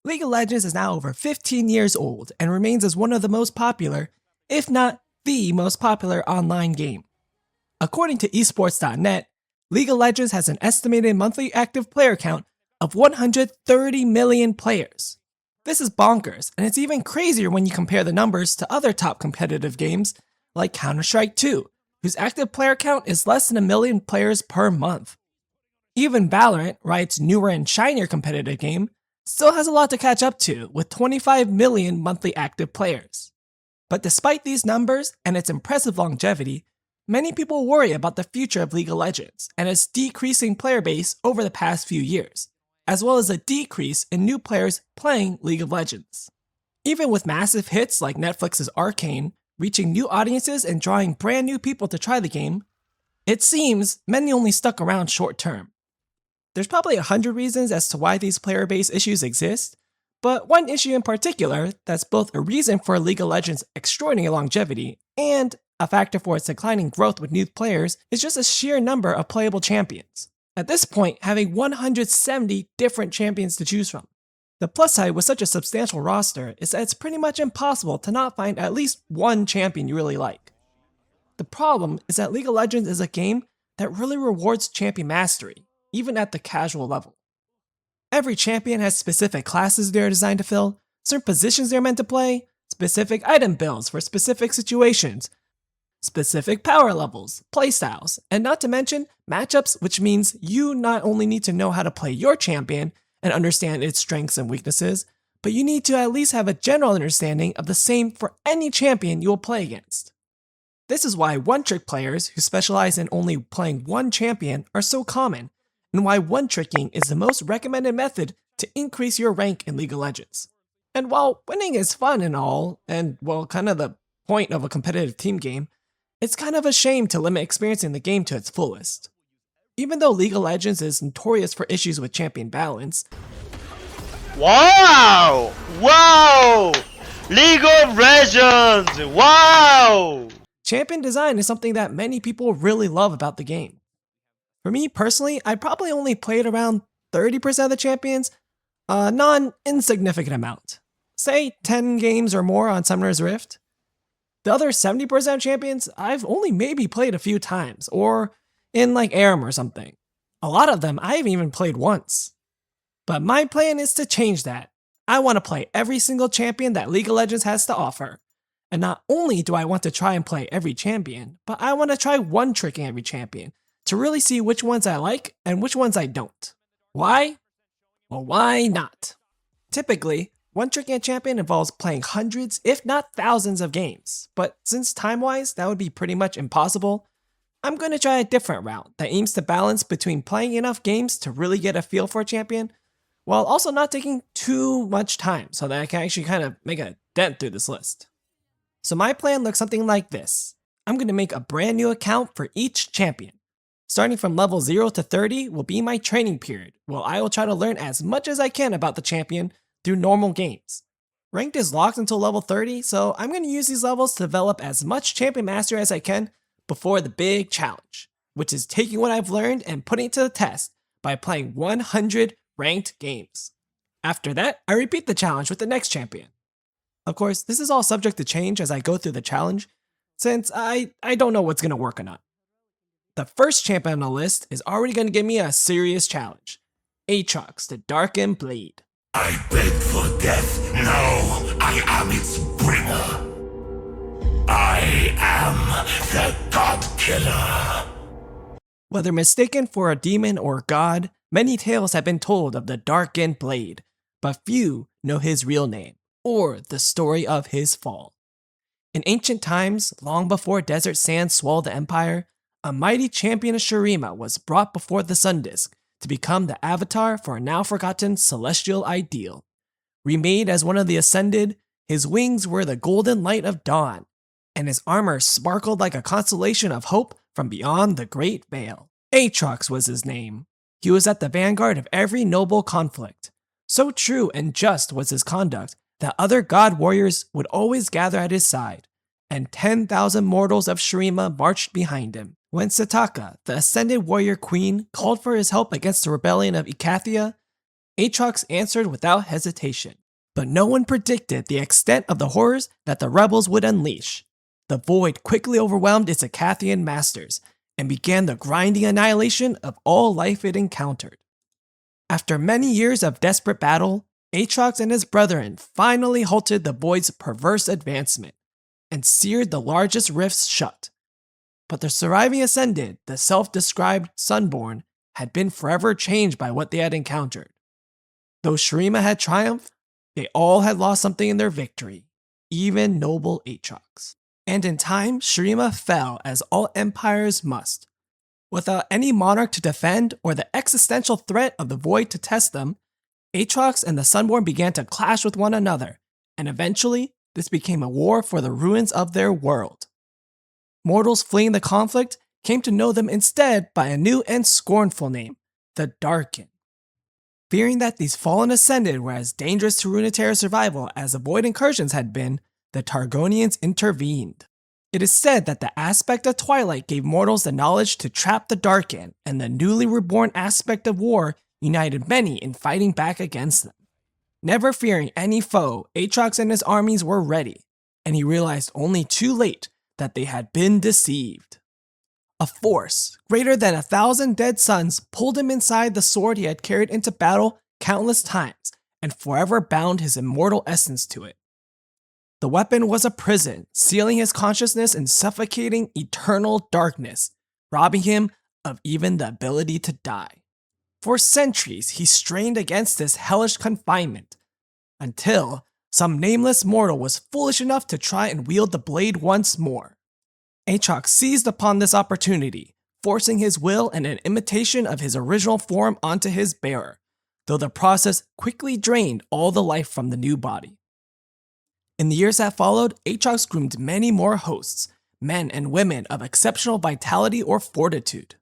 League of Legends is now over 15 years old and remains as one of the most popular, if not the most popular online game. According to esports.net, League of Legends has an estimated monthly active player count of 130 million players. This is bonkers, and it's even crazier when you compare the numbers to other top competitive games like Counter-Strike 2, whose active player count is less than a million players per month. Even Valorant, Riot's newer and shinier competitive game, still has a lot to catch up to, with 25 million monthly active players. But despite these numbers and its impressive longevity, many people worry about the future of League of Legends and its decreasing player base over the past few years, as well as a decrease in new players playing League of Legends. Even with massive hits like Netflix's Arcane reaching new audiences and drawing brand new people to try the game, it seems many only stuck around short term. There's probably 100 reasons as to why these player base issues exist, but one issue in particular that's both a reason for League of Legends' extraordinary longevity and a factor for its declining growth with new players is just a sheer number of playable champions. At this point, having 170 different champions to choose from. The plus side with such a substantial roster is that it's pretty much impossible to not find at least one champion you really like. The problem is that League of Legends is a game that really rewards champion mastery, even at the casual level. Every champion has specific classes they're designed to fill, certain positions they're meant to play, specific item builds for specific situations, specific power levels, playstyles, and not to mention matchups, which means you not only need to know how to play your champion and understand its strengths and weaknesses, but you need to at least have a general understanding of the same for any champion you will play against. This is why one-trick players who specialize in only playing one champion are so common, and why one-tricking is the most recommended method to increase your rank in League of Legends. And while winning is fun and all, and well, kind of the point of a competitive team game, it's kind of a shame to limit experiencing the game to its fullest. Even though League of Legends is notorious for issues with champion balance. Wow! Wow! League of Legends! Wow! Champion design is something that many people really love about the game. For me personally, I probably only played around 30% of the champions, a non-insignificant amount. Say 10 games or more on Summoner's Rift. The other 70% of champions, I've only maybe played a few times, or in like Aram or something. A lot of them I haven't even played once. But my plan is to change that. I want to play every single champion that League of Legends has to offer. And not only do I want to try and play every champion, but I want to try one-tricking every champion to really see which ones I like and which ones I don't. Why? Well, why not? Typically, one-tricking a champion involves playing hundreds, if not thousands of games, but since time-wise that would be pretty much impossible, I'm going to try a different route that aims to balance between playing enough games to really get a feel for a champion, while also not taking too much time so that I can actually kind of make a dent through this list. So my plan looks something like this. I'm going to make a brand new account for each champion. Starting from level 0 to 30 will be my training period, where I will try to learn as much as I can about the champion through normal games. Ranked is locked until level 30, so I'm going to use these levels to develop as much champion mastery as I can before the big challenge, which is taking what I've learned and putting it to the test by playing 100 ranked games. After that, I repeat the challenge with the next champion. Of course, this is all subject to change as I go through the challenge, since I don't know what's going to work or not. The first champion on the list is already going to give me a serious challenge. Aatrox, the Darkened Blade. I beg for death. No, I am its bringer. I am the God Killer. Whether mistaken for a demon or god, many tales have been told of the Darkened Blade, but few know his real name, or the story of his fall. In ancient times, long before desert sands swallowed the empire, a mighty champion of Shurima was brought before the Sun Disk to become the avatar for a now-forgotten celestial ideal. Remade as one of the Ascended, his wings were the golden light of dawn, and his armor sparkled like a constellation of hope from beyond the Great Veil. Aatrox was his name. He was at the vanguard of every noble conflict. So true and just was his conduct that other god warriors would always gather at his side, and 10,000 mortals of Shurima marched behind him. When Sataka, the Ascended Warrior Queen, called for his help against the rebellion of Ikathia, Aatrox answered without hesitation. But no one predicted the extent of the horrors that the rebels would unleash. The void quickly overwhelmed its Acathian masters and began the grinding annihilation of all life it encountered. After many years of desperate battle, Aatrox and his brethren finally halted the void's perverse advancement and seared the largest rifts shut. But the surviving Ascended, the self-described Sunborn, had been forever changed by what they had encountered. Though Shurima had triumphed, they all had lost something in their victory, even noble Aatrox. And in time, Shurima fell as all empires must. Without any monarch to defend or the existential threat of the void to test them, Aatrox and the Sunborn began to clash with one another, and eventually, this became a war for the ruins of their world. Mortals fleeing the conflict came to know them instead by a new and scornful name, the Darken. Fearing that these fallen Ascended were as dangerous to Runeterra's survival as the Void incursions had been, the Targonians intervened. It is said that the aspect of Twilight gave mortals the knowledge to trap the Darken, and the newly reborn aspect of war united many in fighting back against them. Never fearing any foe, Aatrox and his armies were ready, and he realized only too late that they had been deceived. A force greater than 1,000 dead suns pulled him inside the sword he had carried into battle countless times and forever bound his immortal essence to it. The weapon was a prison, sealing his consciousness in suffocating eternal darkness, robbing him of even the ability to die. For centuries, he strained against this hellish confinement, until some nameless mortal was foolish enough to try and wield the blade once more. Aatrox seized upon this opportunity, forcing his will and an imitation of his original form onto his bearer, though the process quickly drained all the life from the new body. In the years that followed, Aatrox groomed many more hosts, men and women of exceptional vitality or fortitude.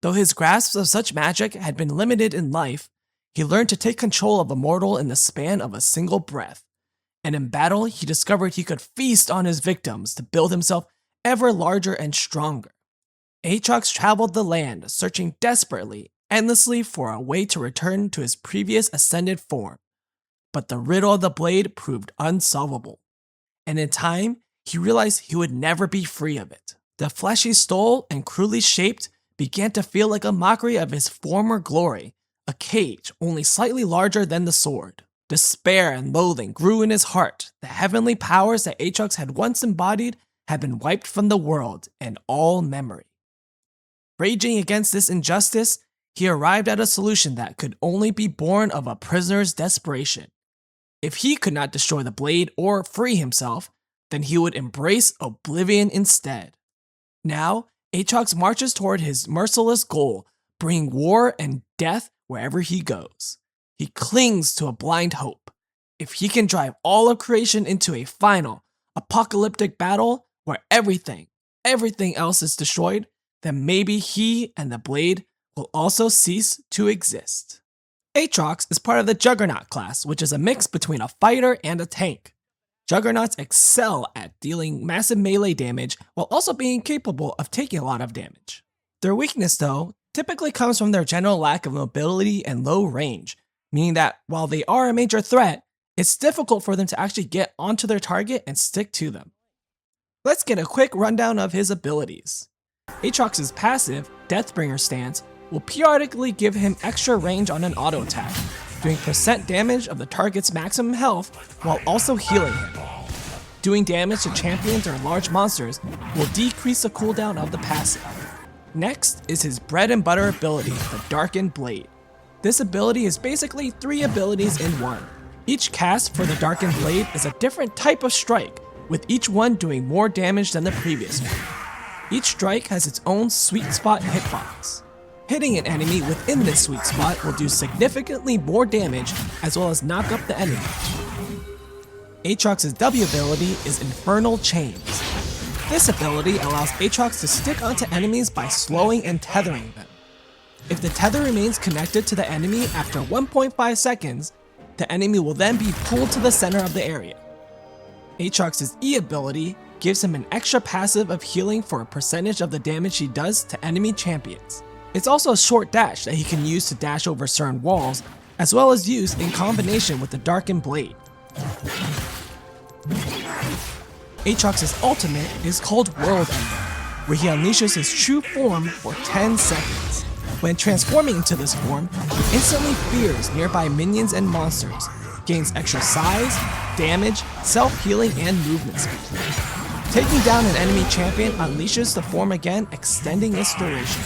Though his grasps of such magic had been limited in life, he learned to take control of a mortal in the span of a single breath, and in battle he discovered he could feast on his victims to build himself ever larger and stronger. Aatrox traveled the land, searching desperately, endlessly for a way to return to his previous ascended form. But the riddle of the blade proved unsolvable, and in time, he realized he would never be free of it. The flesh he stole and cruelly shaped began to feel like a mockery of his former glory, a cage only slightly larger than the sword. Despair and loathing grew in his heart. The heavenly powers that Aatrox had once embodied had been wiped from the world and all memory. Raging against this injustice, he arrived at a solution that could only be born of a prisoner's desperation. If he could not destroy the blade or free himself, then he would embrace oblivion instead. Now, Aatrox marches toward his merciless goal, bringing war and death wherever he goes. He clings to a blind hope. If he can drive all of creation into a final, apocalyptic battle where everything else is destroyed, then maybe he and the blade will also cease to exist. Aatrox is part of the Juggernaut class, which is a mix between a fighter and a tank. Juggernauts excel at dealing massive melee damage while also being capable of taking a lot of damage. Their weakness, though, typically comes from their general lack of mobility and low range, meaning that while they are a major threat, it's difficult for them to actually get onto their target and stick to them. Let's get a quick rundown of his abilities. Aatrox's passive, Deathbringer stance, will periodically give him extra range on an auto attack, doing % damage of the target's maximum health while also healing him. Doing damage to champions or large monsters will decrease the cooldown of the passive. Next is his bread and butter ability, the Darkened Blade. This ability is basically 3 abilities in one. Each cast for the Darkened Blade is a different type of strike, with each one doing more damage than the previous one. Each strike has its own sweet spot hitbox. Hitting an enemy within this sweet spot will do significantly more damage as well as knock up the enemy. Aatrox's W ability is Infernal Chains. This ability allows Aatrox to stick onto enemies by slowing and tethering them. If the tether remains connected to the enemy after 1.5 seconds, the enemy will then be pulled to the center of the area. Aatrox's E ability gives him an extra passive of healing for a percentage of the damage he does to enemy champions. It's also a short dash that he can use to dash over certain walls, as well as used in combination with the darkened blade. Aatrox's ultimate is called World Ender, where he unleashes his true form for 10 seconds. When transforming into this form, he instantly fears nearby minions and monsters, gains extra size, damage, self-healing, and movement speed. Taking down an enemy champion unleashes the form again, extending its duration.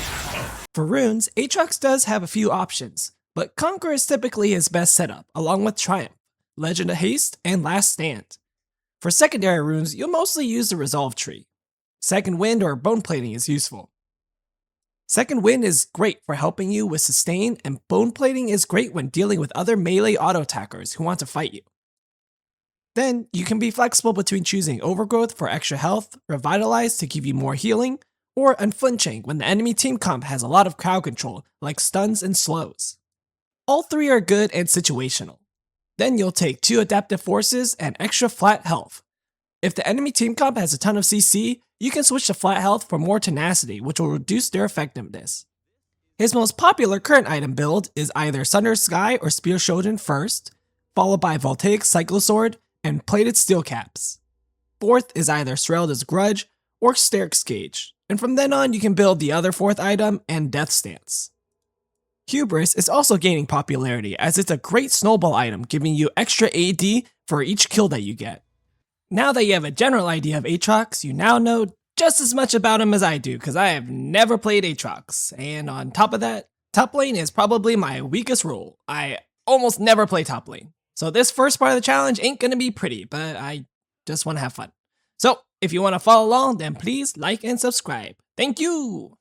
For runes, Aatrox does have a few options, but Conquer is typically his best setup, along with Triumph, Legend of Haste, and Last Stand. For secondary runes, you'll mostly use the Resolve tree. Second Wind or Bone Plating is useful. Second Wind is great for helping you with sustain, and Bone Plating is great when dealing with other melee auto-attackers who want to fight you. Then, you can be flexible between choosing Overgrowth for extra health, Revitalize to give you more healing, or Unflinching when the enemy team comp has a lot of crowd control, like stuns and slows. All three are good and situational. Then you'll take 2 Adaptive Forces and extra flat health. If the enemy team comp has a ton of CC, you can switch to flat health for more tenacity, which will reduce their effectiveness. His most popular current item build is either Sunder Sky or Spear Shogun first, followed by Voltaic Cyclosword and Plated Steel Caps. Fourth is either Serelda's Grudge or Sterk's Gauge, and from then on you can build the other fourth item and Death Stance. Hubris is also gaining popularity as it's a great snowball item giving you extra AD for each kill that you get. Now that you have a general idea of Aatrox, you now know just as much about him as I do, because I have never played Aatrox, and on top of that, top lane is probably my weakest role. I almost never play top lane. So this first part of the challenge ain't gonna be pretty, but I just want to have fun. So if you want to follow along, then please like and subscribe. Thank you!